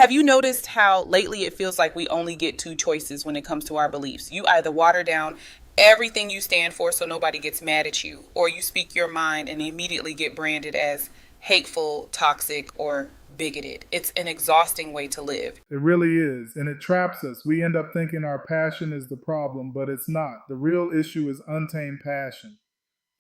Have you noticed how lately it feels like we only get two choices when it comes to our beliefs? You either water down everything you stand for so nobody gets mad at you, or you speak your mind and immediately get branded as hateful, toxic, or bigoted. It's an exhausting way to live. It really is, and it traps us. We end up thinking our passion is the problem, but it's not. The real issue is untamed passion.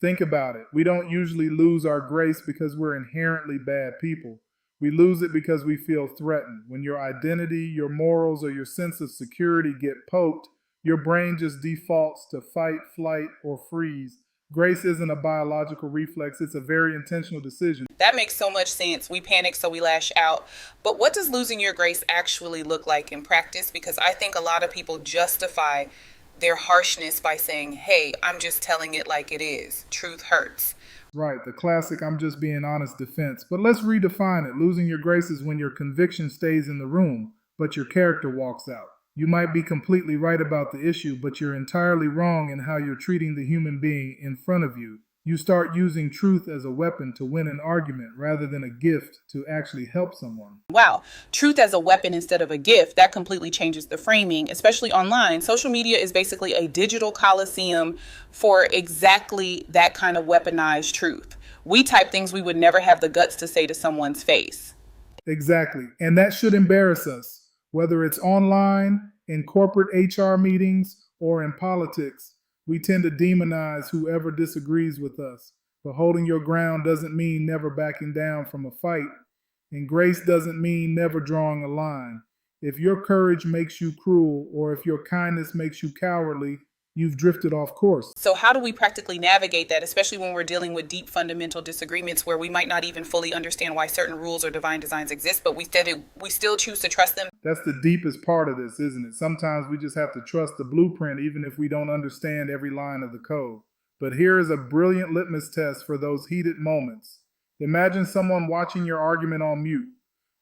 Think about it. We don't usually lose our grace because we're inherently bad people. We lose it because we feel threatened. When your identity, your morals, or your sense of security get poked, your brain just defaults to fight, flight, or freeze. Grace isn't a biological reflex, it's a very intentional decision. That makes so much sense. We panic, so we lash out. But what does losing your grace actually look like in practice? Because I think a lot of people justify their harshness by saying, hey, I'm just telling it like it is. Truth hurts. Right, the classic I'm just being honest defense. But let's redefine it. Losing your grace is when your conviction stays in the room, but your character walks out. You might be completely right about the issue, but you're entirely wrong in how you're treating the human being in front of you. You start using truth as a weapon to win an argument rather than a gift to actually help someone. Wow, truth as a weapon instead of a gift, that completely changes the framing, especially online. Social media is basically a digital coliseum for exactly that kind of weaponized truth. We type things we would never have the guts to say to someone's face. Exactly. And that should embarrass us, whether it's online, in corporate HR meetings, or in politics. We tend to demonize whoever disagrees with us. But holding your ground doesn't mean never backing down from a fight. And grace doesn't mean never drawing a line. If your courage makes you cruel, or if your kindness makes you cowardly, you've drifted off course. So how do we practically navigate that, especially when we're dealing with deep fundamental disagreements where we might not even fully understand why certain rules or divine designs exist, but we still choose to trust them? That's the deepest part of this, isn't it? Sometimes we just have to trust the blueprint even if we don't understand every line of the code. But here is a brilliant litmus test for those heated moments. Imagine someone watching your argument on mute.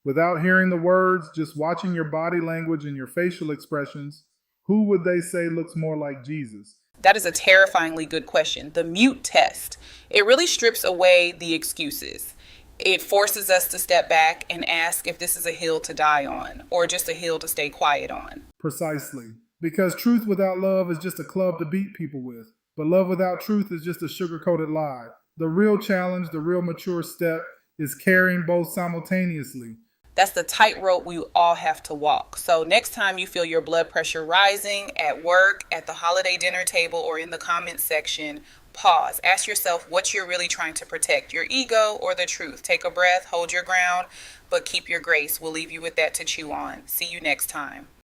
Without hearing the words, just watching your body language and your facial expressions, who would they say looks more like Jesus? That is a terrifyingly good question. The mute test. It really strips away the excuses. It forces us to step back and ask if this is a hill to die on or just a hill to stay quiet on. Precisely. Because truth without love is just a club to beat people with. But love without truth is just a sugar-coated lie. The real challenge, the real mature step, is carrying both simultaneously. That's the tightrope we all have to walk. So next time you feel your blood pressure rising at work, at the holiday dinner table, or in the comments section, pause. Ask yourself what you're really trying to protect, your ego or the truth. Take a breath, hold your ground, but keep your grace. We'll leave you with that to chew on. See you next time.